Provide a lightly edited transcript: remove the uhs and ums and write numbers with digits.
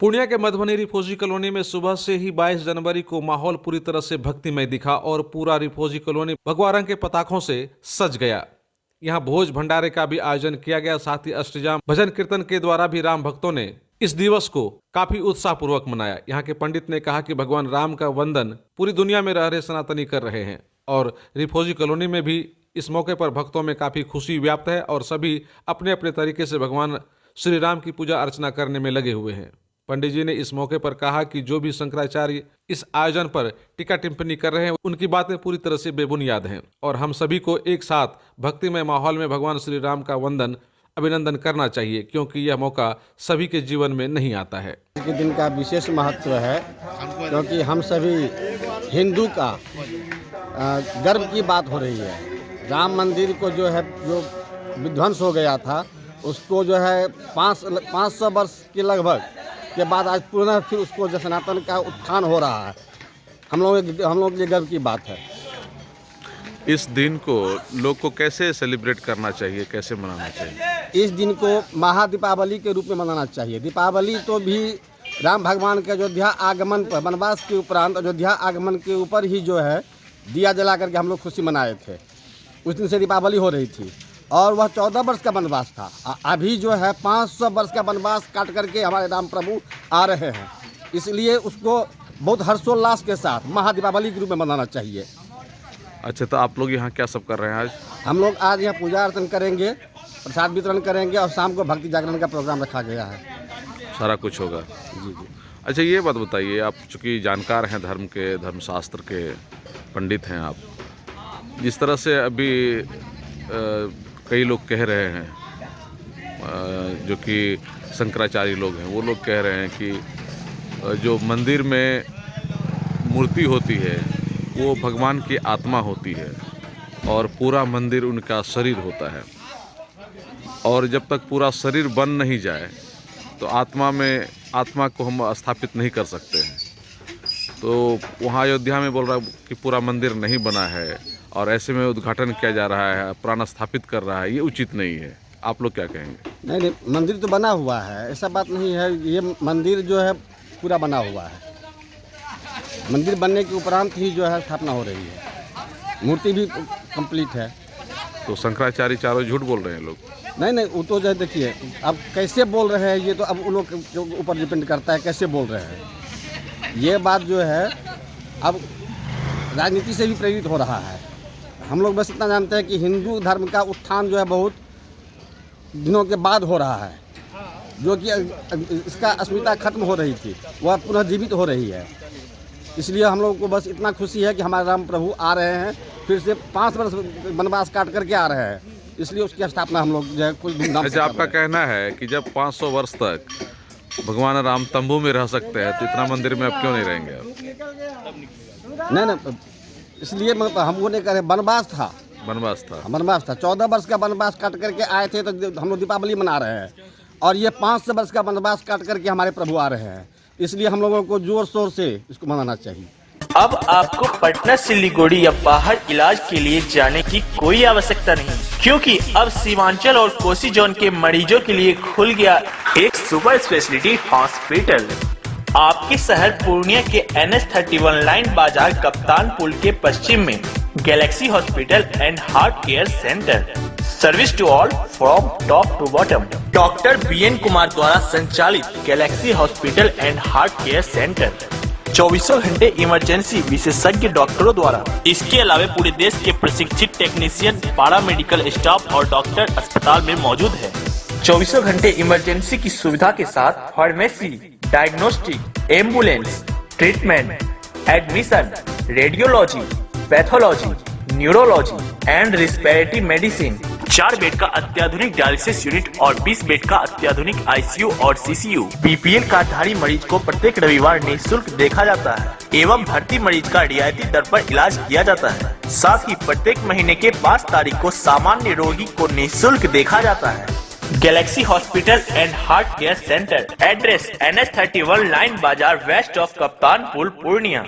पूर्णिया के मधुबनी रिफोजी कॉलोनी में सुबह से ही 22 जनवरी को माहौल पूरी तरह से भक्तिमय दिखा और पूरा रिफोजी कॉलोनी भगवा रंग के पताकों से सज गया। यहाँ भोज भंडारे का भी आयोजन किया गया। साथ ही अष्टजाम भजन कीर्तन के द्वारा भी राम भक्तों ने इस दिवस को काफी उत्साहपूर्वक मनाया। यहाँ के पंडित ने कहा कि भगवान राम का वंदन पूरी दुनिया में रह रहे सनातनी कर रहे हैं और रिफोजी कॉलोनी में भी इस मौके पर भक्तों में काफी खुशी व्याप्त है और सभी अपने अपने तरीके से भगवान श्री राम की पूजा अर्चना करने में लगे हुए हैं। पंडित जी ने इस मौके पर कहा कि जो भी शंकराचार्य इस आयोजन पर टीका टिप्पणी कर रहे हैं उनकी बातें पूरी तरह से बेबुनियाद हैं और हम सभी को एक साथ भक्तिमय माहौल में भगवान श्री राम का वंदन अभिनंदन करना चाहिए, क्योंकि यह मौका सभी के जीवन में नहीं आता है। आज के दिन का विशेष महत्व है क्योंकि हम सभी हिंदू का गर्व की बात हो रही है। राम मंदिर को जो विध्वंस हो गया था उसको 500 वर्ष के लगभग के बाद आज पुनः फिर उसको जो सनातन का उत्थान हो रहा है, हम लोग के लिए गर्व की बात है। इस दिन को लोग को कैसे सेलिब्रेट करना चाहिए, कैसे मनाना चाहिए? इस दिन को महादीपावली के रूप में मनाना चाहिए। दीपावली तो भी राम भगवान के अयोध्या आगमन पर, वनवास के उपरांत अयोध्या आगमन के ऊपर ही दिया जला करके हम लोग खुशी मनाए थे। उस दिन से दीपावली हो रही थी और वह 14 वर्ष का वनवास था। अभी 500 वर्ष का वनवास काट करके हमारे राम प्रभु आ रहे हैं, इसलिए उसको बहुत हर्षोल्लास के साथ महादीपावली के रूप में मनाना चाहिए। अच्छा, तो आप लोग यहाँ क्या सब कर रहे हैं आज? हम लोग आज यहाँ पूजा अर्चन करेंगे, प्रसाद वितरण करेंगे और शाम को भक्ति जागरण का प्रोग्राम रखा गया है। सारा कुछ होगा? जी जी। अच्छा, ये बात बताइए, आप चूँकि जानकार हैं, धर्मशास्त्र के पंडित हैं आप, जिस तरह से अभी कई लोग कह रहे हैं जो कि शंकराचार्य लोग हैं, वो लोग कह रहे हैं कि जो मंदिर में मूर्ति होती है वो भगवान की आत्मा होती है और पूरा मंदिर उनका शरीर होता है, और जब तक पूरा शरीर बन नहीं जाए तो आत्मा को हम स्थापित नहीं कर सकते हैं। तो वहाँ अयोध्या में बोल रहा कि पूरा मंदिर नहीं बना है और ऐसे में उद्घाटन किया जा रहा है, प्राण स्थापित कर रहा है, ये उचित नहीं है। आप लोग क्या कहेंगे? नहीं, मंदिर तो बना हुआ है, ऐसा बात नहीं है। ये मंदिर पूरा बना हुआ है। मंदिर बनने के उपरांत ही स्थापना हो रही है। मूर्ति भी कंप्लीट है। तो शंकराचार्य चारों झूठ बोल रहे हैं लोग? नहीं, वो तो देखिए अब कैसे बोल रहे हैं, ये तो अब उन लोग के ऊपर डिपेंड करता है कैसे बोल रहे हैं। ये बात अब राजनीति से भी प्रेरित हो रहा है। हम लोग बस इतना जानते हैं कि हिंदू धर्म का उत्थान बहुत दिनों के बाद हो रहा है, जो कि इसका अस्मिता खत्म हो रही थी वह पुनः जीवित हो रही है। इसलिए हम लोगों को बस इतना खुशी है कि हमारे राम प्रभु आ रहे हैं, फिर से 5 वर्ष वनवास काट करके आ रहे हैं, इसलिए उसकी स्थापना हम लोग कुछ धूमधाम से। आपका कहना है कि जब 500 वर्ष तक भगवान राम तंबू में रह सकते हैं तो इतना मंदिर में अब क्यों नहीं रहेंगे आप? नहीं, इसलिए हमको नहीं कह वनवास था 14 वर्ष का वनवास काट करके आए थे, तो हम लोग दीपावली मना रहे हैं और ये 500 वर्ष का वनवास काट करके हमारे प्रभु आ रहे हैं, इसलिए हम लोगों को जोर शोर से इसको मनाना चाहिए। अब आपको पटना, सिलीगुड़ी या बाहर इलाज के लिए जाने की कोई आवश्यकता नहीं, क्योंकि अब सीमांचल और कोसी जोन के मरीजों के लिए खुल गया एक सुपर स्पेशलिटी हॉस्पिटल। आपके शहर पूर्णिया के NH31 लाइन बाजार कप्तान पुल के पश्चिम में Galaxy hospital and heart care centre. Service to all from top to bottom. Doctor BN Kumar द्वारा संचालित Galaxy hospital and heart care centre 24 घंटे इमरजेंसी विशेषज्ञ डॉक्टरों द्वारा। इसके अलावा पूरे देश के प्रशिक्षित टेक्नीशियन, पैरा मेडिकल स्टाफ और डॉक्टर अस्पताल में मौजूद है। 24 घंटे इमरजेंसी की सुविधा के साथ pharmacy, diagnostic, ambulance, treatment, admission, radiology, pathology, neurology and respiratory medicine. 4 bed का अत्याधुनिक डायलिसिस यूनिट और 20 बेड का अत्याधुनिक ICU और CCU। BPL कार्डधारी मरीज को प्रत्येक रविवार निःशुल्क देखा जाता है एवं भर्ती मरीज का रियायती दर पर इलाज किया जाता है। साथ ही प्रत्येक महीने के 5 तारीख को सामान्य रोगी को निःशुल्क देखा जाता है। Galaxy hospital and heart care centre, address NH31 line बाजार वेस्ट ऑफ कप्तान पुल, पूर्णिया।